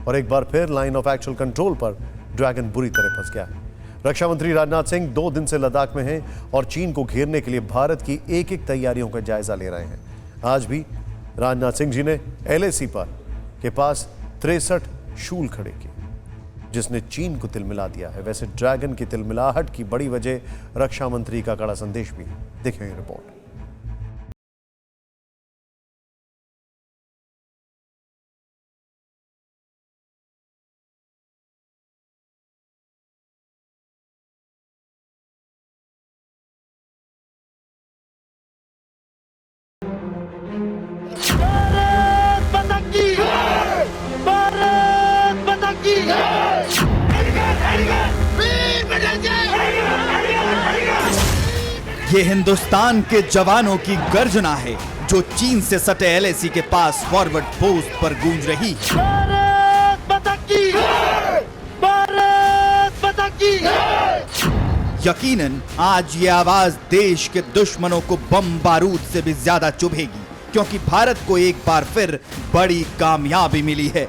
और एक बार फिर लाइन ऑफ एक्चुअल कंट्रोल पर ड्रैगन बुरी तरह फंस गया है। रक्षा मंत्री राजनाथ सिंह 2 दिन से लद्दाख में हैं और चीन को घेरने के लिए भारत की एक एक तैयारियों का जायजा ले रहे हैं। आज भी राजनाथ सिंह जी ने LAC के पास 63 शूल खड़े किए, जिसने चीन को तिलमिला दिया है। वैसे ड्रैगन की तिलमिलाहट की बड़ी वजह रक्षा मंत्री का कड़ा संदेश भी है। देखें ये रिपोर्ट। ये हिंदुस्तान के जवानों की गर्जना है जो चीन से सटे LAC के पास फॉरवर्ड पोस्ट पर गूंज रही है। यकीनन आज ये आवाज देश के दुश्मनों को बम बारूद से भी ज्यादा चुभेगी, क्योंकि भारत को एक बार फिर बड़ी कामयाबी मिली है।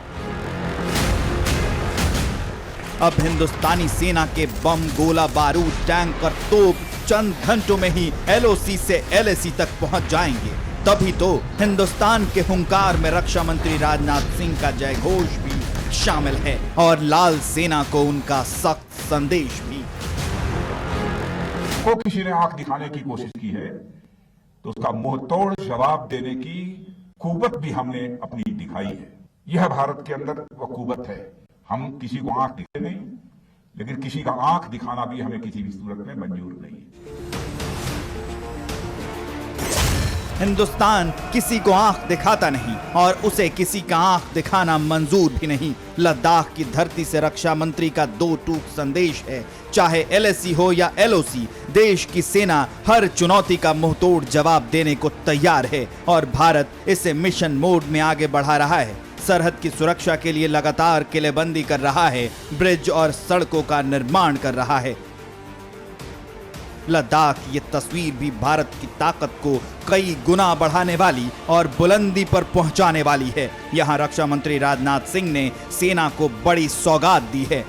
अब हिंदुस्तानी सेना के बम, गोला बारूद, टैंक और तोप चंद घंटों में ही LOC से LAC तक पहुंच जाएंगे। तभी तो हिंदुस्तान के हुंकार में रक्षा मंत्री राजनाथ सिंह का जय घोष भी शामिल है और लाल सेना को उनका सख्त संदेश भी। को किसी ने आंख दिखाने की कोशिश की है तो उसका मुंहतोड़ जवाब देने की कुव्वत भी हमने अपनी दिखाई है। यह भारत के अंदर वह कुव्वत है। हम किसी को आंख दिखे नहीं, लेकिन किसी का आंख दिखाना भी हमें किसी भी सूरत में मंजूर नहीं है। हिंदुस्तान किसी को आंख दिखाता नहीं और उसे किसी का आंख दिखाना मंजूर भी नहीं। लद्दाख की धरती से रक्षा मंत्री का 2 टूक संदेश है। चाहे LAC हो या LOC, देश की सेना हर चुनौती का मुंहतोड़ जवाब देने को तैयार है और भारत इसे मिशन मोड में आगे बढ़ा रहा है। सरहद की सुरक्षा के लिए लगातार किलेबंदी कर रहा है, ब्रिज और सड़कों का निर्माण कर रहा है। लद्दाख ये तस्वीर भी भारत की ताकत को कई गुना बढ़ाने वाली और बुलंदी पर पहुंचाने वाली है। यहां रक्षा मंत्री राजनाथ सिंह ने सेना को बड़ी सौगात दी है।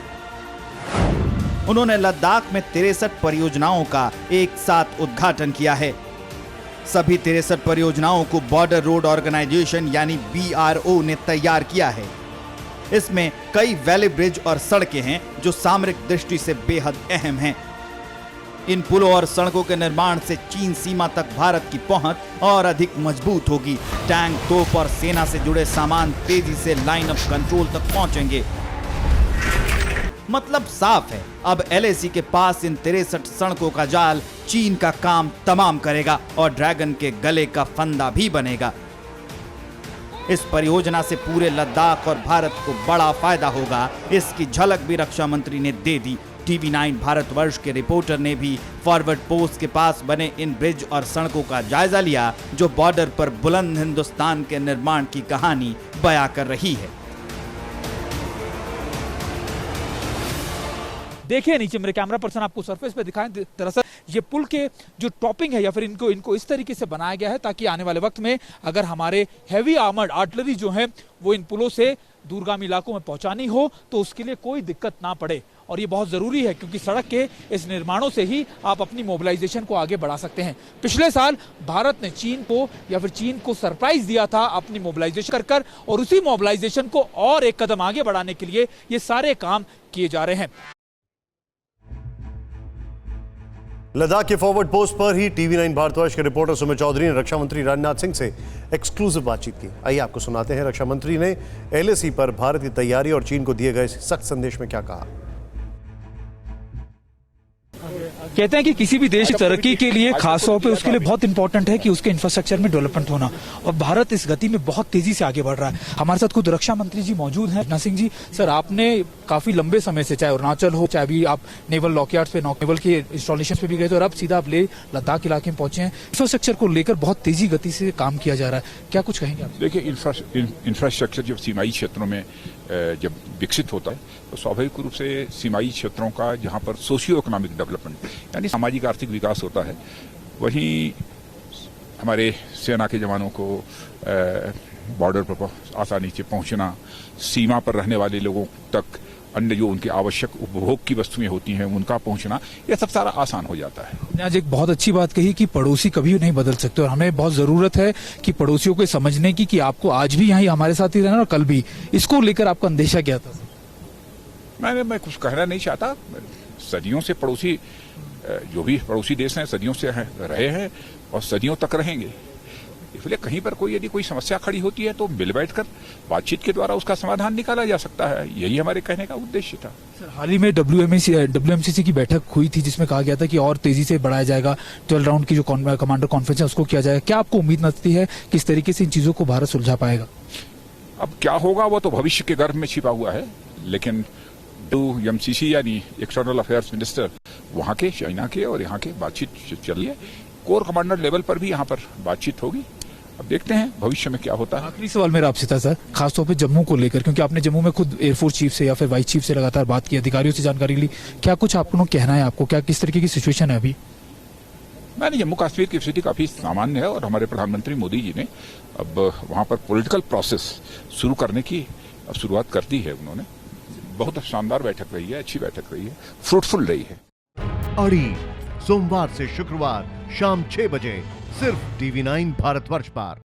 उन्होंने लद्दाख में 63 परियोजनाओं का एक साथ उद्घाटन किया है। सभी 63 परियोजनाओं को बॉर्डर रोड ऑर्गेनाइजेशन यानी BRO ने तैयार किया है। इसमें कई वैली ब्रिज और सड़कें हैं जो सामरिक दृष्टि से बेहद अहम हैं। इन पुलों और सड़कों के निर्माण से चीन सीमा तक भारत की पहुंच और अधिक मजबूत होगी। टैंक, तोप और सेना से जुड़े सामान तेजी से लाइन ऑफ कंट्रोल तक पहुंचेंगे। मतलब साफ है, अब LAC के पास इन 63 सड़कों का जाल चीन का काम तमाम करेगा और ड्रैगन के गले का फंदा भी बनेगा। इस परियोजना से पूरे लद्दाख और भारत को बड़ा फायदा होगा। इसकी झलक भी रक्षा मंत्री ने दे दी। TV9 भारतवर्ष के रिपोर्टर ने भी फॉरवर्ड पोस्ट के पास बने इन ब्रिज और सड़कों का जायजा लिया जो बॉर्डर पर बुलंद हिंदुस्तान के निर्माण की कहानी बयां कर रही है। देखिए नीचे मेरे कैमरा पर्सन आपको सरफेस पे दिखाएं। दरअसल ये पुल के जो टॉपिंग है या फिर इनको इस तरीके से बनाया गया है ताकि आने वाले वक्त में अगर हमारे हैवी आर्मर्ड आर्टिलरी जो है वो इन पुलों से दूरगामी इलाकों में पहुंचानी हो तो उसके लिए कोई दिक्कत ना पड़े। और ये बहुत जरूरी है क्योंकि सड़क के इस निर्माणों से ही आप अपनी मोबिलाइजेशन को आगे बढ़ा सकते हैं। पिछले साल भारत ने चीन को सरप्राइज दिया था अपनी मोबिलाइजेशन कर और उसी मोबिलाइजेशन को और एक कदम आगे बढ़ाने के लिए ये सारे काम किए जा रहे हैं। लद्दाख के फॉरवर्ड पोस्ट पर ही TV9 भारतवर्ष के रिपोर्टर सुमित चौधरी ने रक्षा मंत्री राजनाथ सिंह से एक्सक्लूसिव बातचीत की। आइए आपको सुनाते हैं रक्षा मंत्री ने LAC पर भारत की तैयारी और चीन को दिए गए सख्त संदेश में क्या कहा। कहते हैं कि किसी भी देश की तरक्की के लिए खासतौर पे उसके लिए बहुत इंपॉर्टेंट है कि उसके इंफ्रास्ट्रक्चर में डेवलपमेंट होना और भारत इस गति में बहुत तेजी से आगे बढ़ रहा है। हमारे साथ खुद रक्षा मंत्री जी मौजूद हैं। राजनाथ सिंह जी, सर आपने काफी लंबे समय से चाहे अरुणाचल हो चाहे अभी आप नेवल लॉकयार्ड्स पे नेवल के इंस्टॉलेशन पे भी गए थे और अब सीधा आप ले लद्दाख इलाके में पहुंचे हैं। इंफ्रास्ट्रक्चर को लेकर बहुत तेजी गति से काम किया जा रहा है, क्या कुछ कहेंगे आप? देखिए, इंफ्रास्ट्रक्चर जब सीमाई क्षेत्रों में जब विकसित होता है तो स्वाभाविक रूप से सीमाई क्षेत्रों का जहां पर सोशियो इकोनॉमिक डेवलपमेंट यानी सामाजिक आर्थिक विकास होता है, वहीं हमारे सेना के जवानों को बॉर्डर पर आसानी से पहुंचना, सीमा पर रहने वाले लोगों तक अन्य जो उनके आवश्यक उपभोग की वस्तुएं होती हैं उनका पहुंचना, यह सब सारा आसान हो जाता है। आपने आज एक बहुत अच्छी बात कही कि पड़ोसी कभी नहीं बदल सकते और हमें बहुत जरूरत है कि पड़ोसियों को समझने की कि आपको आज भी यहाँ हमारे साथ ही रहना और कल भी। इसको लेकर आपका अंदेशा क्या था? मैं कुछ कहना नहीं चाहता। सदियों से पड़ोसी, जो भी पड़ोसी देश हैं सदियों से रहे हैं और सदियों तक रहेंगे। इसलिए कहीं पर यदि कोई समस्या खड़ी होती है तो मिल बैठकर बातचीत के द्वारा उसका समाधान निकाला जा सकता है। यही हमारे कहने का उद्देश्य था। सर, हाल ही में WMCC की बैठक हुई थी जिसमें कहा गया था कि और तेजी से बढ़ाया जाएगा, 12 राउंड की जो कमांडर कॉन्फ्रेंस है उसको किया जाएगा। क्या आपको उम्मीद लगती है किस तरीके से इन चीजों को भारत सुलझा पाएगा? अब क्या होगा वो तो भविष्य के गर्भ में छिपा हुआ है, लेकिन WMCC यानी एक्सटर्नल अफेयर्स मिनिस्टर वहाँ के, चाइना के और यहाँ के बातचीत चल रही है। कोर कमांडर लेवल पर भी यहाँ पर बातचीत होगी। अब देखते हैं भविष्य में क्या होता है। आखिरी सवाल मेरा आपसे था सर, खासतौर पे जम्मू को लेकर, क्योंकि आपने जम्मू में खुद एयरफोर्स चीफ से या फिर वाइस चीफ से लगातार बात की, अधिकारियों से जानकारी ली। क्या कुछ आपको कहना है? आपको क्या किस तरीके की सिचुएशन है अभी? मैंने जम्मू कश्मीर की स्थिति काफी सामान्य है और हमारे प्रधानमंत्री मोदी जी ने अब वहां पर पॉलिटिकल प्रोसेस शुरू करने की अब शुरुआत कर दी है। उन्होंने बहुत शानदार बैठक रही है, अच्छी बैठक रही है, फ्रूटफुल रही है। अड़ी सोमवार से शुक्रवार शाम 6 बजे सिर्फ TV9 भारतवर्ष पर।